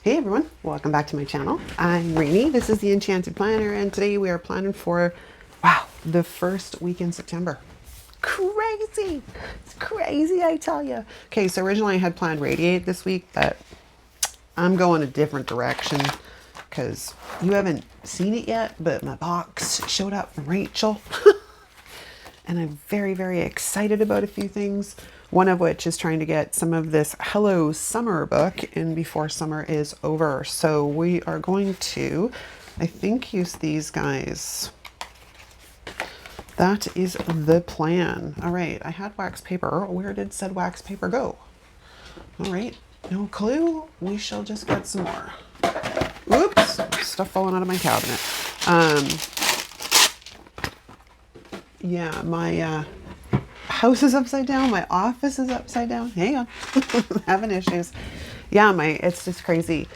Hey everyone, welcome back to my channel. I'm Rainy. This is the Enchanted Planner, and today we are planning for, wow, the first week in September. Crazy! It's crazy, I tell you. Okay, so originally I had planned Radiate this week, but I'm going a different direction because you haven't seen it yet, but my box showed up from Rachel. And I'm very, very excited about a few things. One of which is trying to get some of this Hello Summer book in before summer is over. So we are going to, I think, use these guys. That is the plan. All right, I had wax paper. Where did said wax paper go? All right, no clue. We shall just get some more. Oops, stuff falling out of my cabinet. Yeah, my house is upside down. My office is upside down. Hang on. Having issues. Yeah, it's just crazy.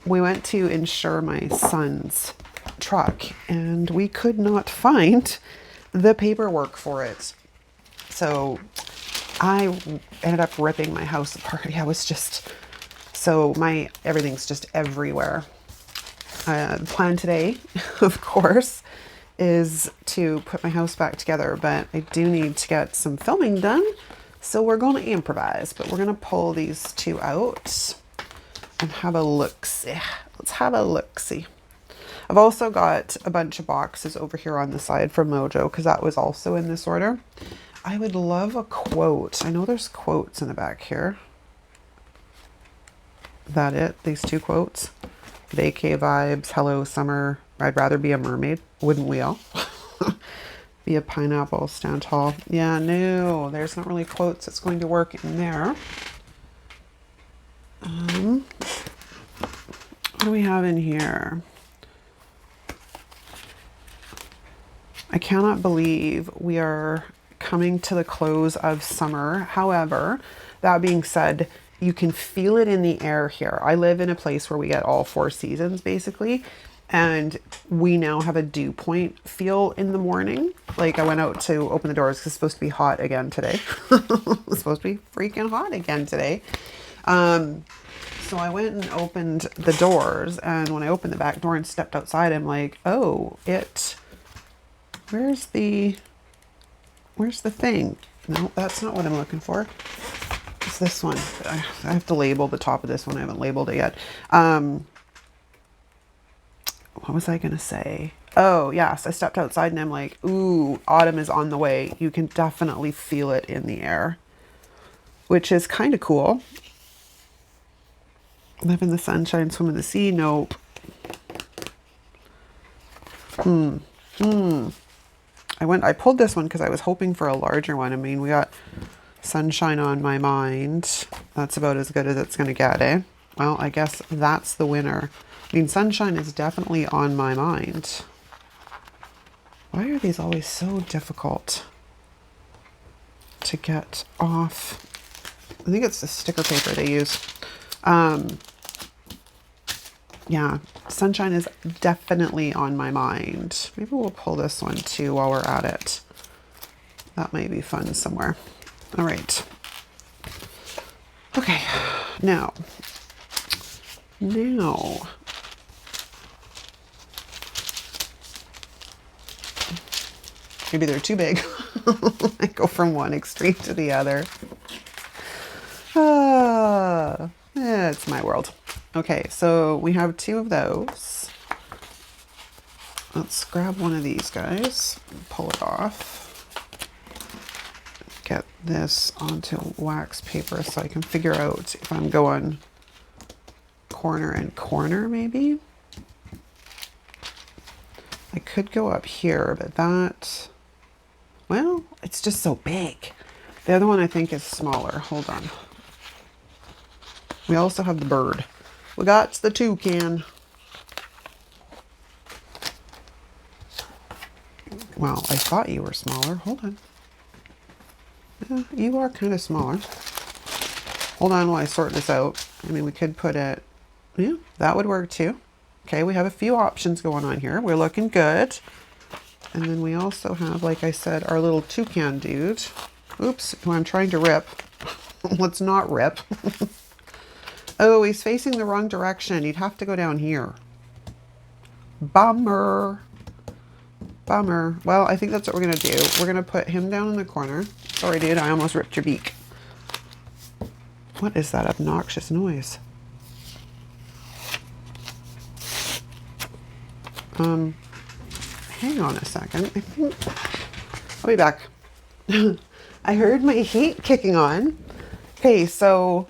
We went to insure my son's truck and we could not find the paperwork for it. So I ended up ripping my house apart. Yeah, it was just, so everything's just everywhere. The plan today, of course, is to put my house back together, but I do need to get some filming done. So we're going to improvise, but we're going to pull these two out and have a look-see. Let's have a look-see. I've also got a bunch of boxes over here on the side from Mojo because that was also in this order. I would love a quote. I know there's quotes in the back here. Is that it? These two quotes? Vacay vibes, hello summer. I'd rather be a mermaid. Wouldn't we all? Be a pineapple, stand tall. Yeah, no, there's not really quotes that's going to work in there. What do we have in here? I cannot believe we are coming to the close of summer. However, that being said, you can feel it in the air here. I live in a place where we get all four seasons basically. And we now have a dew point feel in the morning. Like I went out to open the doors because it's supposed to be hot again today. It's supposed to be freaking hot again today. So I went and opened the doors, and when I opened the back door and stepped outside, I'm like, oh, where's the thing? No, that's not what I'm looking for. It's this one. I have to label the top of this one. I haven't labeled it yet. What was I going to say? Oh, yes. I stepped outside and I'm like, ooh, autumn is on the way. You can definitely feel it in the air, which is kind of cool. Live in the sunshine, swim in the sea. Nope. I pulled this one because I was hoping for a larger one. I mean, we got sunshine on my mind. That's about as good as it's going to get, eh? Well, I guess that's the winner. I mean, sunshine is definitely on my mind. Why are these always so difficult to get off? I think it's the sticker paper they use. Yeah, sunshine is definitely on my mind. Maybe we'll pull this one too while we're at it. That might be fun somewhere. All right. Okay, now. Maybe they're too big. I go from one extreme to the other. It's my world. Okay, so we have two of those. Let's grab one of these guys and pull it off. Get this onto wax paper so I can figure out if I'm going corner and corner maybe. I could go up here, but that, well, it's just so big. The other one I think is smaller. Hold on. We also have the bird. We got the toucan. Well, I thought you were smaller. Hold on. Yeah, you are kind of smaller. Hold on while I sort this out. I mean, we could put it, yeah, that would work too. Okay, we have a few options going on here. We're looking good. And then we also have, like I said, our little toucan dude. Oops, who I'm trying to rip. Let's not rip. Oh, he's facing the wrong direction. You'd have to go down here. Bummer. Bummer. Well, I think that's what we're going to do. We're going to put him down in the corner. Sorry, dude. I almost ripped your beak. What is that obnoxious noise? Hang on a second. I think I'll be back. I heard my heat kicking on. Okay, so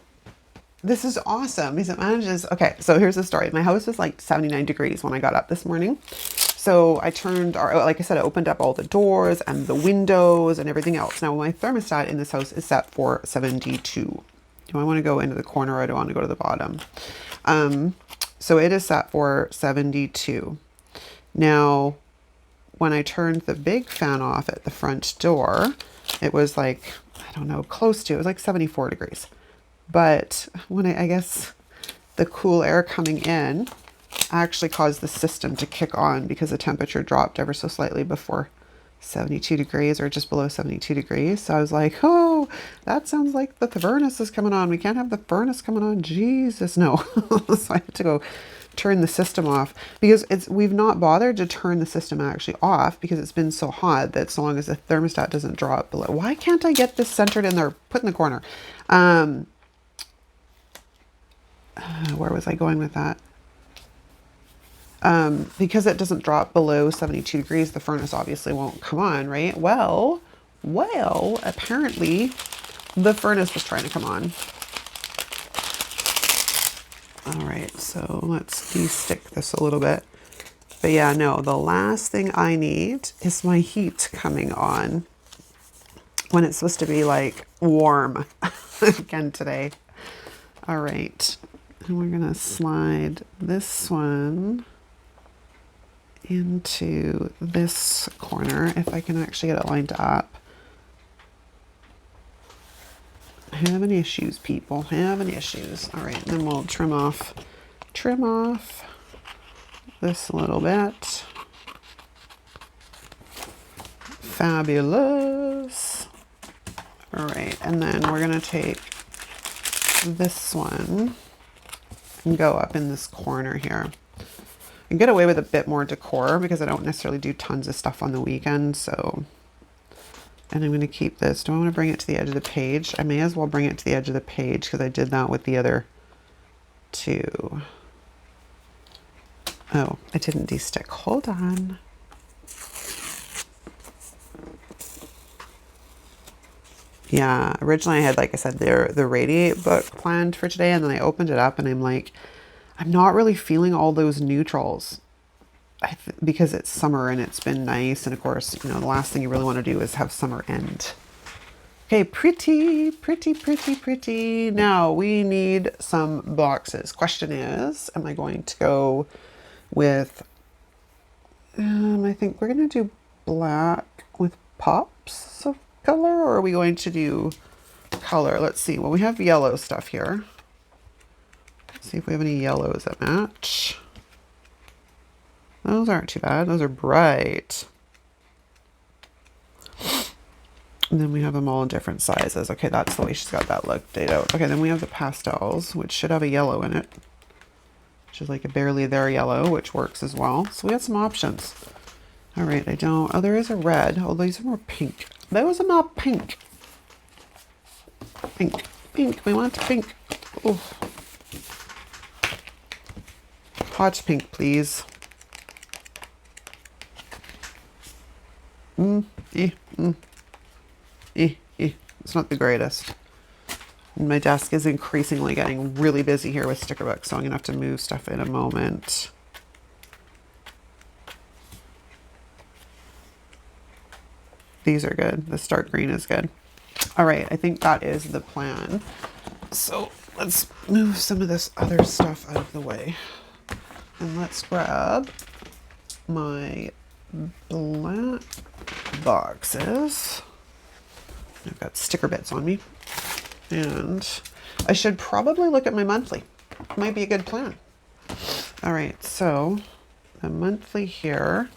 this is awesome because it manages. Okay, so here's the story. My house was like 79 degrees when I got up this morning. So I turned, or like I said, I opened up all the doors and the windows and everything else. Now my thermostat in this house is set for 72. Do I want to go into the corner or do I want to go to the bottom? So it is set for 72. Now, when I turned the big fan off at the front door, it was like, I don't know, close to, it was like 74 degrees. But when I guess the cool air coming in actually caused the system to kick on because the temperature dropped ever so slightly before 72 degrees or just below 72 degrees. So I was like, oh, that sounds like the furnace is coming on. We can't have the furnace coming on. Jesus, no. So I had to go turn the system off because we've not bothered to turn the system actually off because it's been so hot that so long as the thermostat doesn't drop below. Why can't I get this centered in there, put in the corner? Where was I going with that? Because it doesn't drop below 72 degrees, the furnace obviously won't come on, right? Well, apparently the furnace was trying to come on. All right, so let's de-stick this a little bit. But yeah, no, the last thing I need is my heat coming on when it's supposed to be like warm again today. All right, and we're gonna slide this one into this corner if I can actually get it lined up. Having issues, people, having issues. All right, then we'll trim off this a little bit. Fabulous. All right, and then we're gonna take this one and go up in this corner here. And get away with a bit more decor because I don't necessarily do tons of stuff on the weekend, so. And I'm going to keep this. Do I want to bring it to the edge of the page? I may as well bring it to the edge of the page because I did that with the other two. Oh, I didn't de-stick. Hold on. Yeah, originally I had, like I said, the Radiate book planned for today, and then I opened it up and I'm like, I'm not really feeling all those neutrals. Because it's summer and it's been nice, and of course, you know, the last thing you really want to do is have summer end. Okay, pretty. Now we need some boxes. Question is, am I going to go with, I think we're going to do black with pops of color, or are we going to do color? Let's see. Well, we have yellow stuff here. Let's see if we have any yellows that match. Those aren't too bad. Those are bright. And then we have them all in different sizes. Okay, that's the way she's got that looked out. Okay, then we have the pastels, which should have a yellow in it. Which is like a barely there yellow, which works as well. So we have some options. All right, I don't... Oh, there is a red. Oh, these are more pink. Those are more pink. Pink. We want pink. Oh. Hot pink, please. It's not the greatest. And my desk is increasingly getting really busy here with sticker books, so I'm gonna have to move stuff in a moment. These are good. The stark green is good. All right, I think that is the plan. So let's move some of this other stuff out of the way. And let's grab my black boxes. I've got sticker bits on me. And I should probably look at my monthly. Might be a good plan. All right, so the monthly here.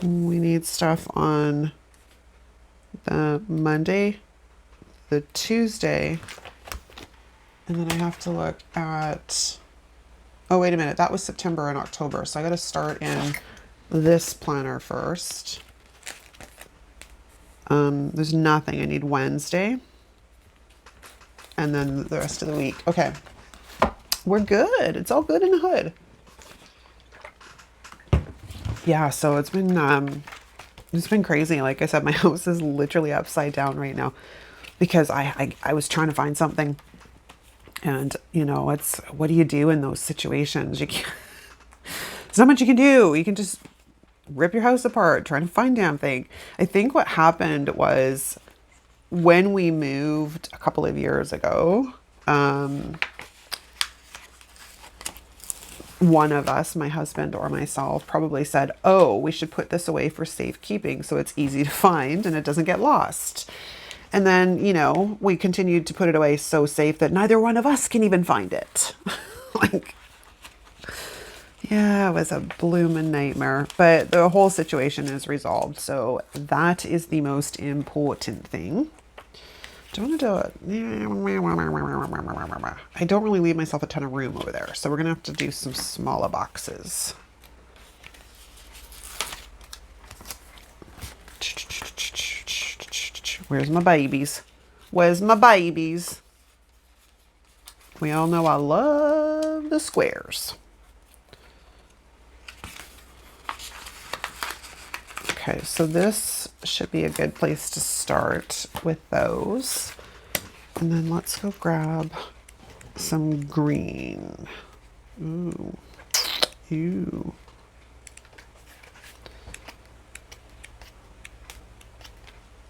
We need stuff on the Monday, the Tuesday. And then I have to look at, oh, wait a minute. That was September and October. So I got to start in this planner first. There's nothing. I need Wednesday. And then the rest of the week. Okay. We're good. It's all good in the hood. Yeah, so it's been crazy. Like I said, my house is literally upside down right now because I was trying to find something. And, you know, it's, what do you do in those situations? You can't, there's not much you can do. You can just rip your house apart, trying to find damn thing. I think what happened was when we moved a couple of years ago, one of us, my husband or myself, probably said, oh, we should put this away for safekeeping so it's easy to find and it doesn't get lost. And then, you know, we continued to put it away so safe that neither one of us can even find it. Like, yeah, it was a blooming nightmare. But the whole situation is resolved. So that is the most important thing. Do you want to do it? I don't really leave myself a ton of room over there. So we're going to have to do some smaller boxes. Where's my babies? Where's my babies? We all know I love the squares. Okay, so this should be a good place to start with those. And then let's go grab some green. Ooh. Ew.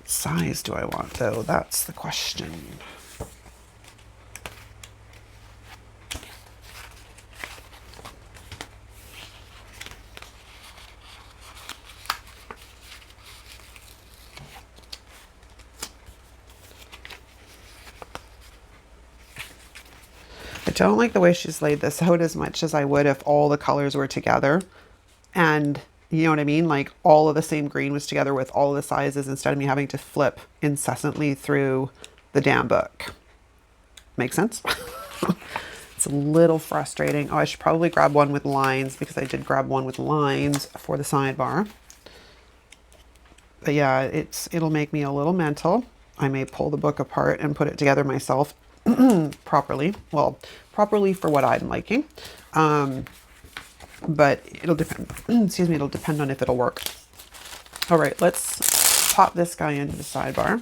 Size do I want though? That's the question. I don't like the way she's laid this out as much as I would if all the colors were together. And you know what I mean? Like all of the same green was together with all of the sizes instead of me having to flip incessantly through the damn book. Make sense? It's a little frustrating. Oh, I should probably grab one with lines because I did grab one with lines for the sidebar. But yeah, it'll make me a little mental. I may pull the book apart and put it together myself properly. Well, properly for what I'm liking. But it'll depend, excuse me, it'll depend on if it'll work. All right, let's pop this guy into the sidebar.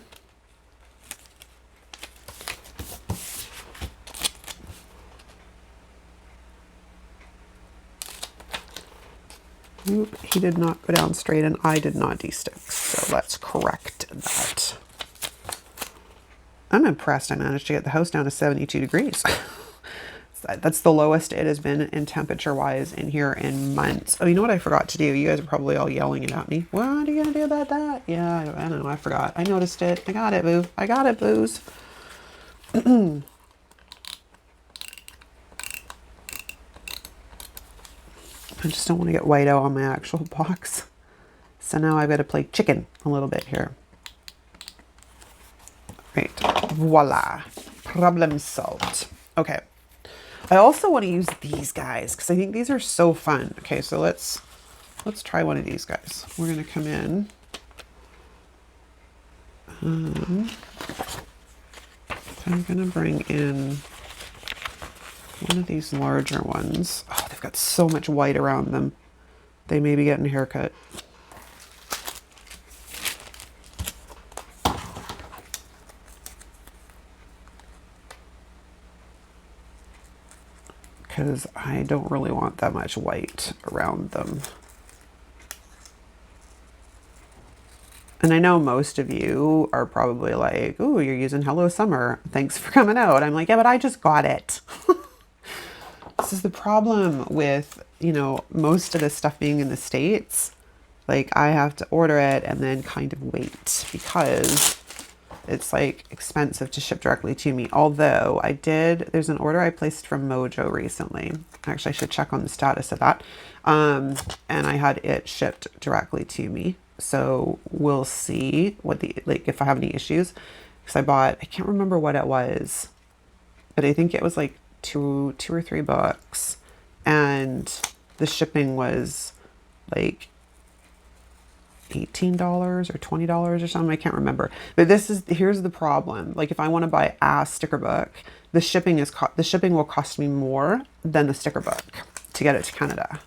Oop, he did not go down straight and I did not de-stick. So let's correct that. I'm impressed I managed to get the house down to 72 degrees. That's the lowest it has been in temperature-wise in here in months. Oh, you know what I forgot to do? You guys are probably all yelling it at me. What are you going to do about that? Yeah, I don't know. I forgot. I noticed it. I got it, boo. I got it, boos. I just don't want to get white out on my actual box. So now I've got to play chicken a little bit here. Right. Voila. Problem solved. Okay. I also want to use these guys because I think these are so fun. Okay, so let's try one of these guys. We're going to come in. I'm going to bring in one of these larger ones. Oh, they've got so much white around them. They may be getting a haircut. Because I don't really want that much white around them. And I know most of you are probably like, ooh, you're using Hello Summer. Thanks for coming out. I'm like, yeah, but I just got it. This is the problem with, you know, most of this stuff being in the States. Like I have to order it and then kind of wait because it's like expensive to ship directly to me. Although there's an order I placed from Mojo recently. Actually, I should check on the status of that. And I had it shipped directly to me. So we'll see what if I have any issues. because I can't remember what it was, but I think it was like two or three books, and the shipping was like $18 or $20 or something. I can't remember. But here's the problem. Like if I want to buy a sticker book, the shipping will cost me more than the sticker book to get it to Canada.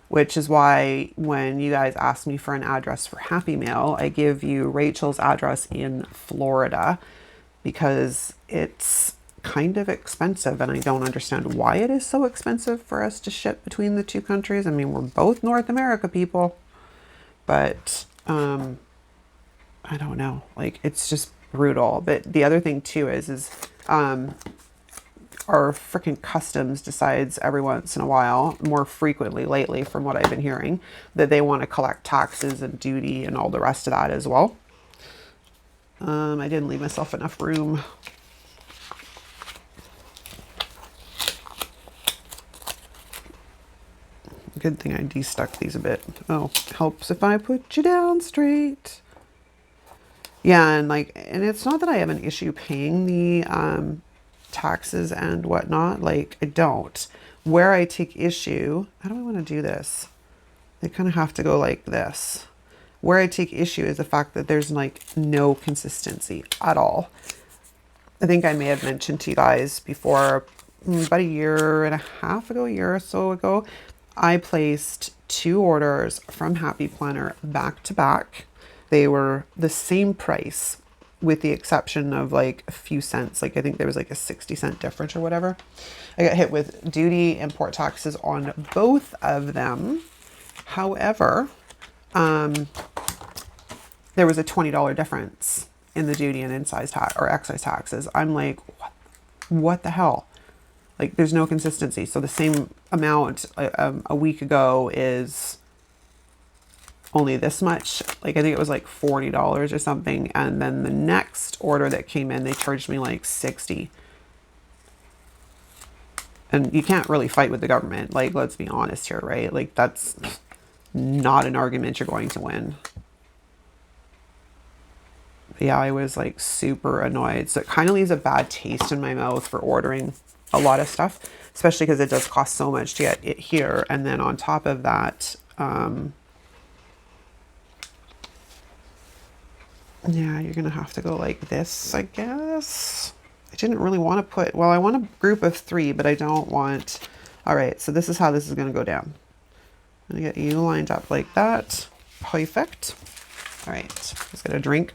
Which is why when you guys ask me for an address for Happy Mail, I give you Rachel's address in Florida because it's kind of expensive, and I don't understand why it is so expensive for us to ship between the two countries. I mean, we're both North America people. But I don't know, like it's just brutal. But the other thing too is our freaking customs decides every once in a while, more frequently lately from what I've been hearing, that they want to collect taxes and duty and all the rest of that as well. I didn't leave myself enough room. Good thing I de-stuck these a bit. Oh, helps if I put you down straight. Yeah, and it's not that I have an issue paying the taxes and whatnot. Like, I don't. Where I take issue, how do I want to do this? They kind of have to go like this. Where I take issue is the fact that there's like no consistency at all. I think I may have mentioned to you guys before, about a year and a half ago, a year or so ago, I placed 2 orders from Happy Planner back to back. They were the same price with the exception of like a few cents. Like I think there was like a 60-cent difference or whatever. I got hit with duty, import taxes on both of them. However, there was a $20 difference in the duty and excise taxes. I'm like, what the hell? Like there's no consistency. So the same amount a week ago is only this much. Like I think it was like $40 or something. And then the next order that came in, they charged me like 60. And you can't really fight with the government. Like, let's be honest here, right? Like that's not an argument you're going to win. But yeah, I was like super annoyed. So it kind of leaves a bad taste in my mouth for ordering a lot of stuff, especially because it does cost so much to get it here. And then on top of that, yeah, you're going to have to go like this, I guess. I didn't really want to put, well, I want a group of 3, but I don't want, all right, so this is how this is going to go down. I'm going to get you lined up like that. Perfect. All right, let's get a drink.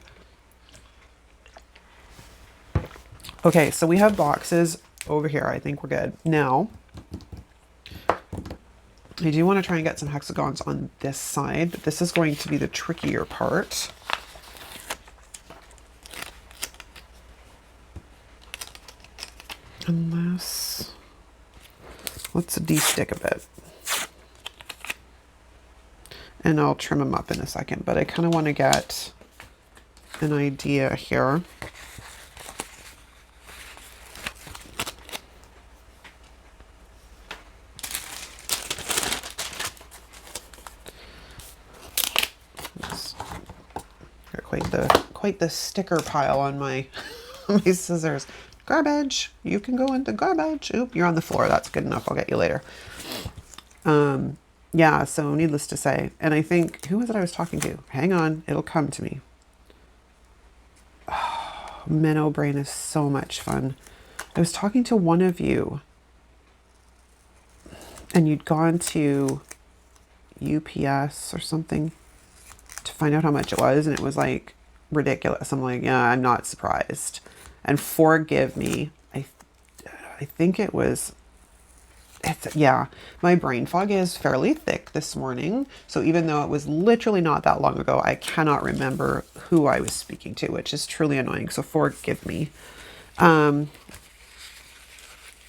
Okay, so we have boxes over here. I think we're good. Now, I do want to try and get some hexagons on this side, but this is going to be the trickier part. Unless, let's de-stick a bit. And I'll trim them up in a second, but I kind of want to get an idea here. Quite the sticker pile on my my scissors. Garbage. You can go into garbage. Oop, you're on the floor. That's good enough. I'll get you later. Yeah, so needless to say, and I think, who was it I was talking to? Hang on, it'll come to me. Oh, Minnow Brain is so much fun. I was talking to one of you, and you'd gone to UPS or something to find out how much it was, and it was like ridiculous. I'm like, yeah, I'm not surprised. And forgive me, I think it was, yeah, my brain fog is fairly thick this morning. So even though it was literally not that long ago, I cannot remember who I was speaking to, which is truly annoying. So forgive me. And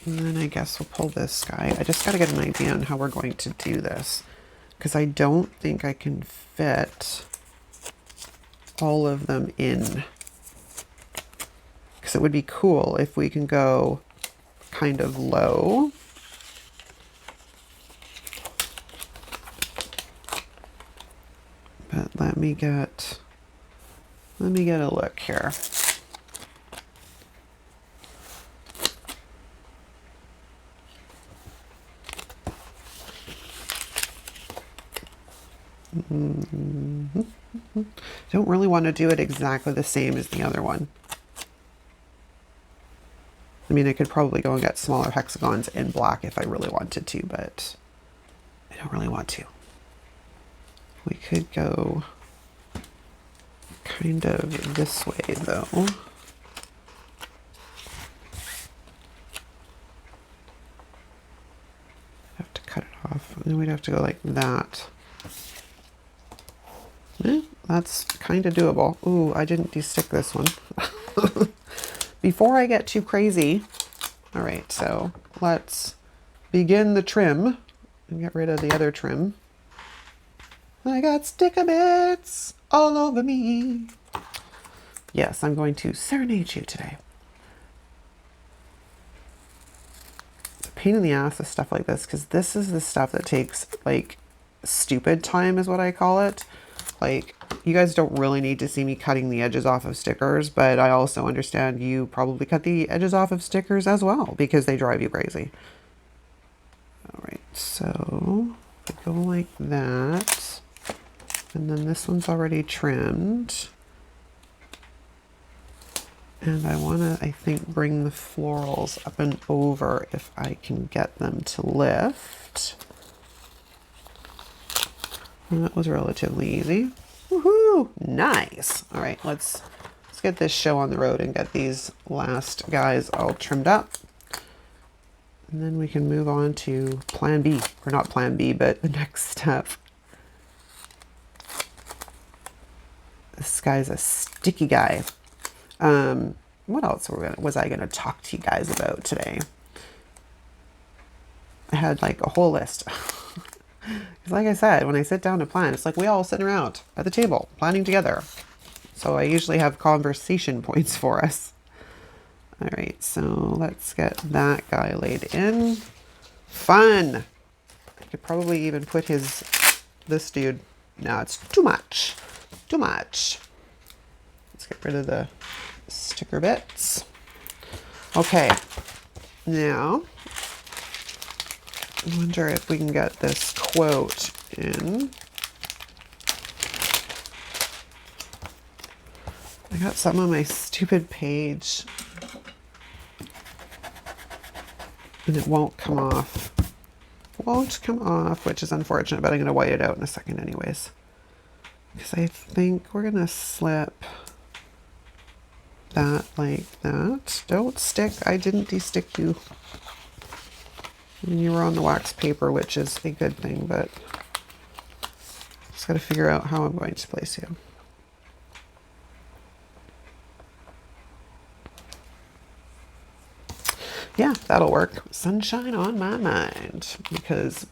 then I guess we'll pull this guy. I just got to get an idea on how we're going to do this, because I don't think I can fit all of them in. Because it would be cool if we can go kind of low. But let me get a look here. Don't really want to do it exactly the same as the other one. I mean, I could probably go and get smaller hexagons in black if I really wanted to, but I don't really want to. We could go kind of this way though. Have to cut it off, and then we'd have to go like that. That's kind of doable. Ooh, I didn't de-stick this one. Before I get too crazy. All right, so let's begin the trim and get rid of the other trim. I got sticker bits all over me. Yes, I'm going to serenade you today. It's a pain in the ass with stuff like this, because this is the stuff that takes like stupid time is what I call it. Like, you guys don't really need to see me cutting the edges off of stickers, but I also understand you probably cut the edges off of stickers as well because they drive you crazy. All right, so go like that. And then this one's already trimmed. And I want to, I think, bring the florals up and over if I can get them to lift. And that was relatively easy. Woohoo! Nice. All right, let's get this show on the road and get these last guys all trimmed up. And then we can move on to plan B, or not plan B, but the next step. This guy's a sticky guy. What else was I going to talk to you guys about today? I had like a whole list. Because like I said, when I sit down to plan, it's like we all sit around at the table planning together. So I usually have conversation points for us. All right, so let's get that guy laid in. Fun. I could probably even put this dude. No, it's too much. Too much. Let's get rid of the sticker bits. Okay, now I wonder if we can get this quote in. I got some on my stupid page and it won't come off. Won't come off, which is unfortunate, but I'm going to white it out in a second anyways. Because I think we're going to slip that like that. Don't stick. I didn't de-stick you. And you were on the wax paper, which is a good thing, but just got to figure out how I'm going to place you. Yeah, that'll work. Sunshine on my mind, because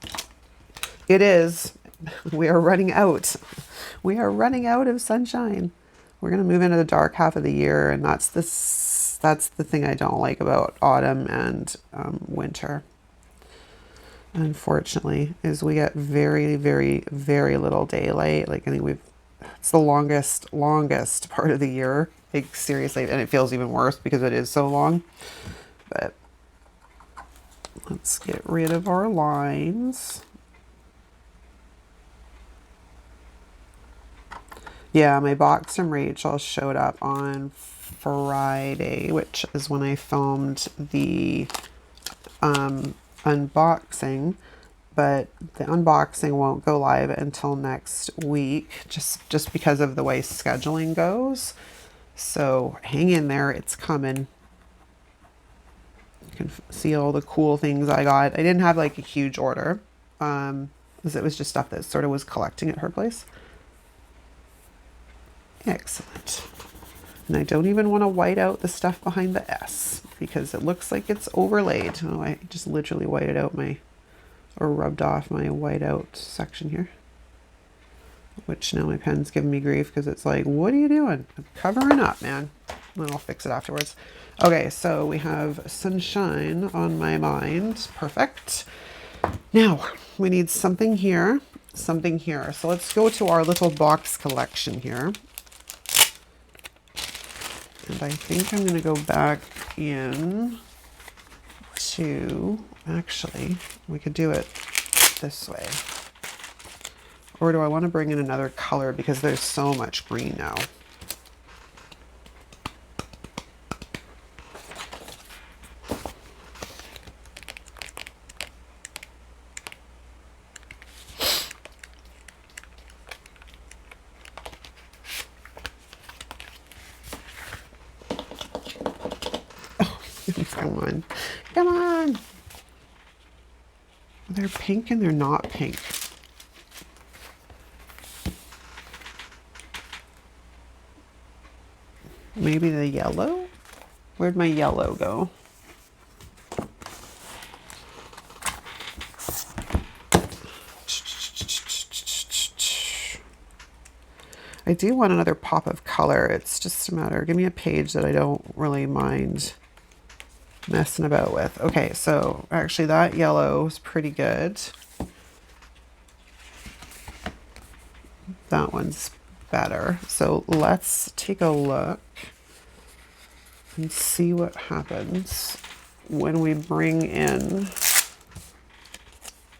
it is. We are running out. We are running out of sunshine. We're going to move into the dark half of the year, and that's the thing I don't like about autumn and winter. Unfortunately, is we get very, very, very little daylight. Like, I think it's the longest part of the year. Like, seriously, and it feels even worse because it is so long. But let's get rid of our lines. Yeah, my box from Rachel showed up on Friday, which is when I filmed the unboxing, but the unboxing won't go live until next week, just because of the way scheduling goes. So hang in there, it's coming. You can see all the cool things I got. I didn't have like a huge order, because it was just stuff that sort of was collecting at her place. Excellent. And I don't even want to white out the stuff behind the S because it looks like it's overlaid. Oh, I just literally whited out or rubbed off my whiteout section here. Which now my pen's giving me grief because it's like, what are you doing? I'm covering up, man. And I'll fix it afterwards. Okay, so we have sunshine on my mind. Perfect. Now, we need something here, something here. So let's go to our little box collection here. And I think I'm going to go back in to, actually, we could do it this way. Or do I want to bring in another color because there's so much green now? Come on. Come on. They're pink and they're not pink. Maybe the yellow? Where'd my yellow go? I do want another pop of color. It's just a matter. Give me a page that I don't really mind messing about with. Okay, so actually that yellow is pretty good. That one's better. So let's take a look and see what happens when we bring in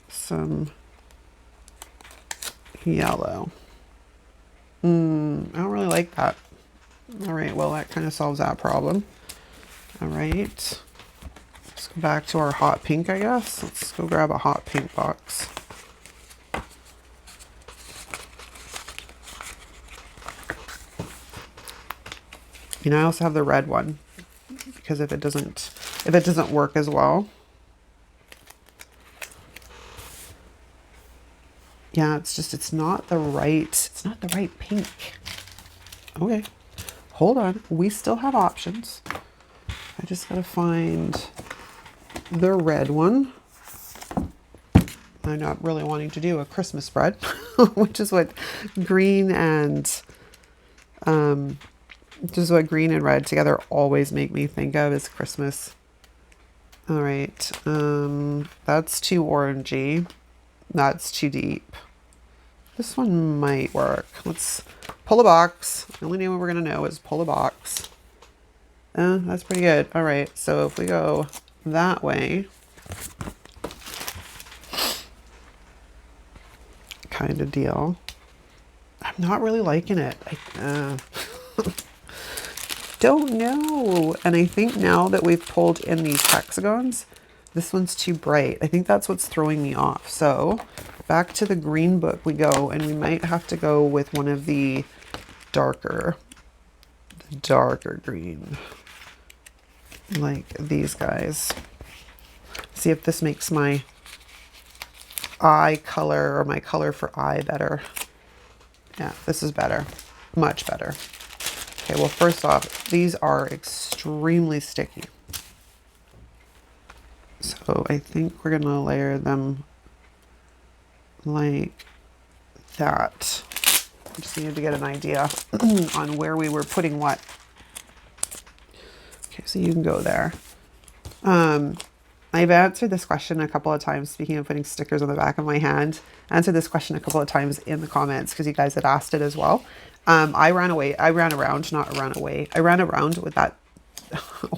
some yellow. I don't really like that. All right, well, that kind of solves that problem. All right. Let's go back to our hot pink, I guess. Let's go grab a hot pink box. You know, I also have the red one because if it doesn't work as well. Yeah, it's not the right pink. Okay, hold on. We still have options. I just gotta find the red one. I'm not really wanting to do a Christmas spread, which is what green and red together always make me think of is Christmas. All right, that's too orangey. That's too deep. This one might work. Let's pull a box. The only name we're gonna know is pull a box. That's pretty good. All right, so if we go that way, kind of deal. I'm not really liking it. I don't know. And I think now that we've pulled in these hexagons, this one's too bright. I think that's what's throwing me off. So back to the green book we go, and we might have to go with one of the darker green, like these guys. See if this makes my eye color or my color for eye better. Yeah, this is better, much better. Okay, well, first off, these are extremely sticky. So I think we're gonna layer them like that. I just needed to get an idea on where we were putting what. Okay, so you can go there. I've answered this question a couple of times, speaking of putting stickers on the back of my hand. I answered this question a couple of times in the comments because you guys had asked it as well. I ran around with that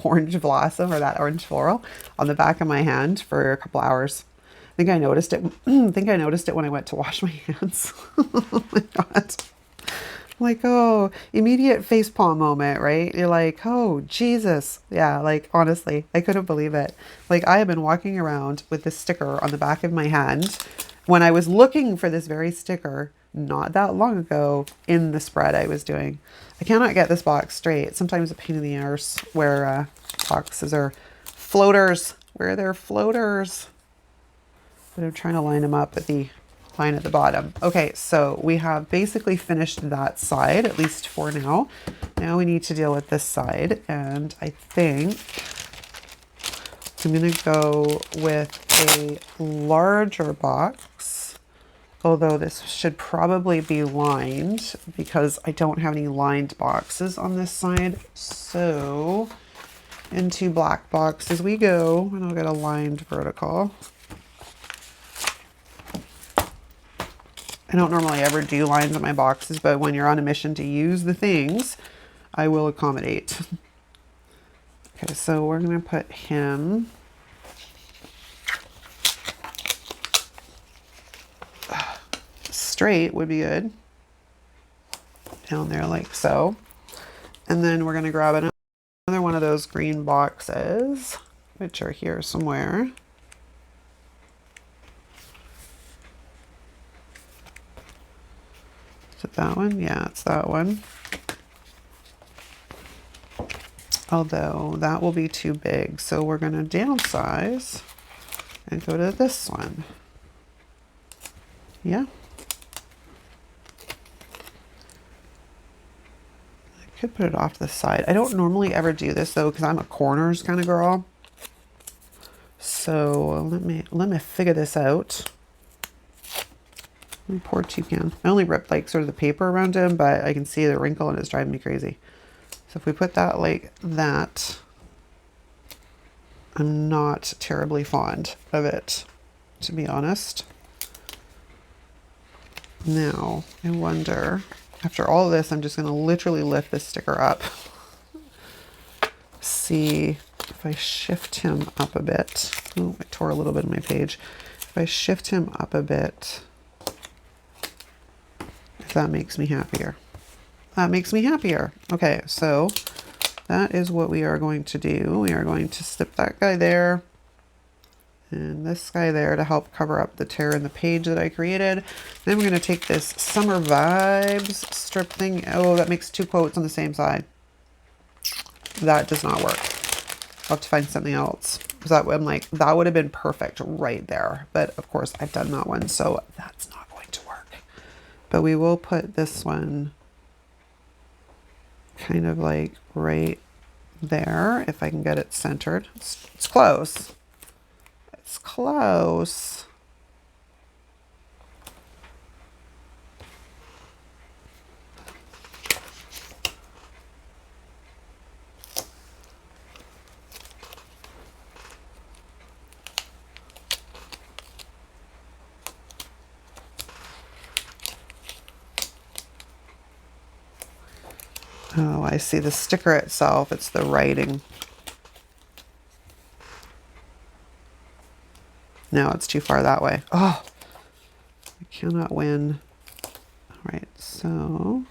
orange blossom or that orange floral on the back of my hand for a couple hours. I think I noticed it. When I went to wash my hands. Oh my God. Like, oh, immediate facepalm moment, right? You're like, oh, Jesus. Yeah, like, honestly, I couldn't believe it. Like, I have been walking around with this sticker on the back of my hand when I was looking for this very sticker not that long ago in the spread I was doing. I cannot get this box straight. It's sometimes a pain in the arse where boxes are floaters, where they're floaters. But I'm trying to line them up at the line at the bottom. Okay, so we have basically finished that side, at least for now. Now we need to deal with this side, and I think I'm gonna go with a larger box, although this should probably be lined because I don't have any lined boxes on this side. So into black boxes we go, and I'll get a lined vertical. I don't normally ever do lines on my boxes, but when you're on a mission to use the things, I will accommodate. Okay, so we're gonna put him straight would be good. Down there like so. And then we're going to grab another one of those green boxes, which are here somewhere. Is it that one? Yeah, it's that one. Although that will be too big, so we're going to downsize and go to this one. Yeah. I could put it off to the side. I don't normally ever do this though, because I'm a corners kind of girl. So let me figure this out. Poor toucan. I only ripped like sort of the paper around him, but I can see the wrinkle and it's driving me crazy. So if we put that like that, I'm not terribly fond of it, to be honest. Now, I wonder, after all of this, I'm just going to literally lift this sticker up. See if I shift him up a bit. Oh, I tore a little bit of my page. If I shift him up a bit, if that makes me happier. That makes me happier. Okay, so that is what we are going to do. We are going to slip that guy there and this guy there to help cover up the tear in the page that I created. Then we're going to take this Summer Vibes strip thing. Oh, that makes two quotes on the same side. That does not work. I'll have to find something else. Because I'm like, that would have been perfect right there. But of course, I've done that one, so that's not going to work. But we will put this one kind of like right there, if I can get it centered. It's close. It's close. Oh, I see the sticker itself. It's the writing. No, it's too far that way. Oh, I cannot win. All right, so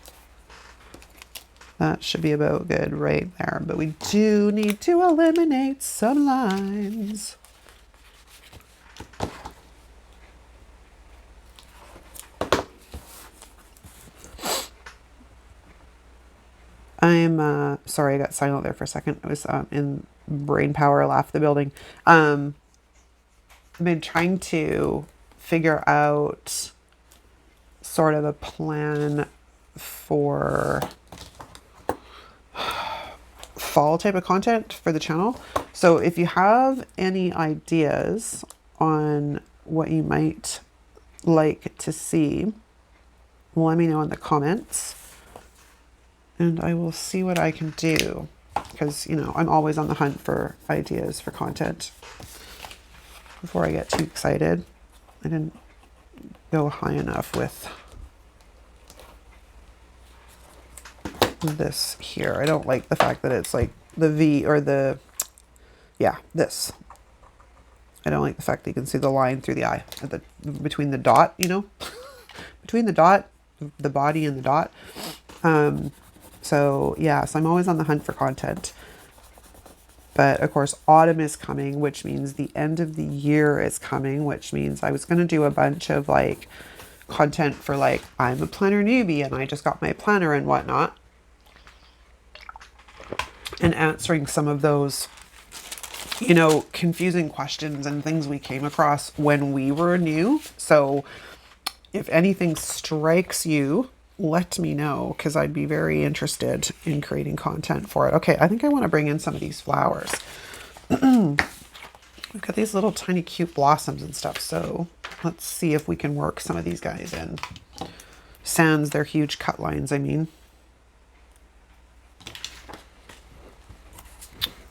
that should be about good right there. But we do need to eliminate some lines. I'm sorry, I got silent there for a second. I was in brain power left the building. I've been trying to figure out sort of a plan for fall type of content for the channel. So if you have any ideas on what you might like to see, let me know in the comments. And I will see what I can do, because, you know, I'm always on the hunt for ideas for content. Before I get too excited, I didn't go high enough with this here. I don't like the fact that it's like the V or the, yeah, this. I don't like the fact that you can see the line through the eye, at the, between the dot, you know, between the dot, the body and the dot. So yeah, so I'm always on the hunt for content. But of course, autumn is coming, which means the end of the year is coming, which means I was going to do a bunch of like content for like, I'm a planner newbie and I just got my planner and whatnot. And answering some of those, you know, confusing questions and things we came across when we were new. So if anything strikes you, let me know, because I'd be very interested in creating content for it. Okay, I think I want to bring in some of these flowers. We've got these little tiny cute blossoms and stuff, so let's see if we can work some of these guys in. Sans their huge cut lines, I mean.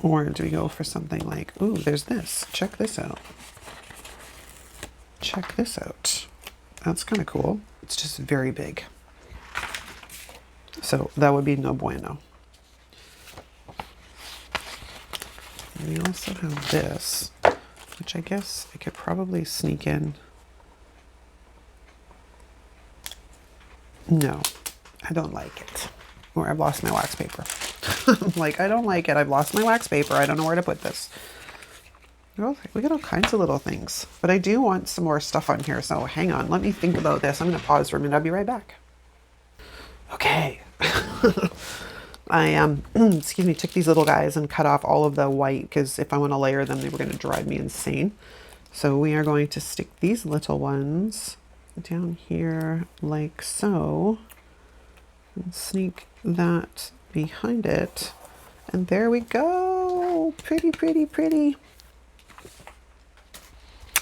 Or do we go for something like, ooh, there's this. Check this out. Check this out. That's kind of cool. It's just very big. So that would be no bueno. And we also have this, which I guess I could probably sneak in No, I don't like it. Or I've lost my wax paper. I'm like, I don't like it. I've lost my wax paper. I don't know where to put this. We got all kinds of little things. But I do want some more stuff on here. So hang on. Let me think about this. I'm going to pause for a minute. I'll be right back. Okay. I, excuse me, took these little guys and cut off all of the white because if I want to layer them, they were going to drive me insane. So we are going to stick these little ones down here like so. And sneak that behind it. And there we go. Pretty, pretty, pretty.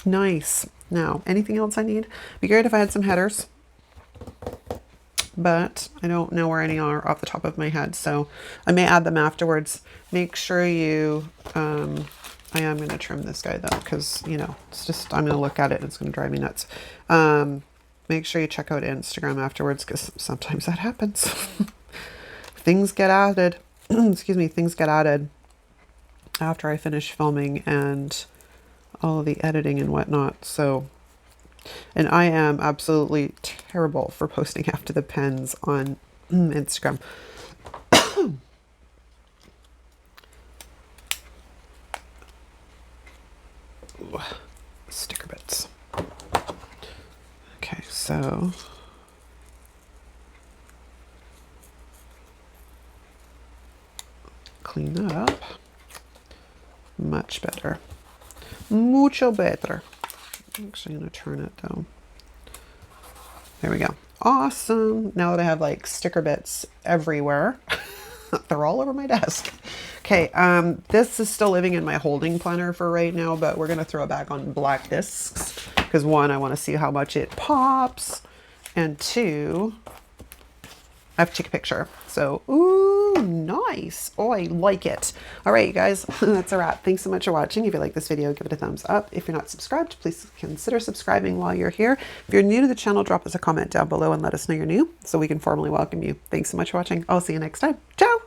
Nice. Now, anything else I need? Be great if I had some headers, but I don't know where any are off the top of my head, so I may add them afterwards. Make sure you, I am going to trim this guy though, because, you know, it's just, I'm going to look at it and it's going to drive me nuts. Make sure you check out Instagram afterwards, because sometimes that happens. Things get added, excuse me, things get added after I finish filming and all of the editing and whatnot. So, and I am absolutely terrible for posting after the pens on Instagram. Ooh, sticker bits. Okay, so clean that up. Much better. Mucho better. I'm actually going to turn it though. There we go. Awesome. Now that I have like sticker bits everywhere, they're all over my desk. Okay, this is still living in my holding planner for right now, but we're going to throw it back on black discs because one, I want to see how much it pops, and two, I have to take a picture. So, ooh, nice. Oh, I like it. All right, you guys, that's a wrap. Thanks so much for watching. If you like this video, give it a thumbs up. If you're not subscribed, please consider subscribing while you're here. If you're new to the channel, drop us a comment down below and let us know you're new so we can formally welcome you. Thanks so much for watching. I'll see you next time. Ciao.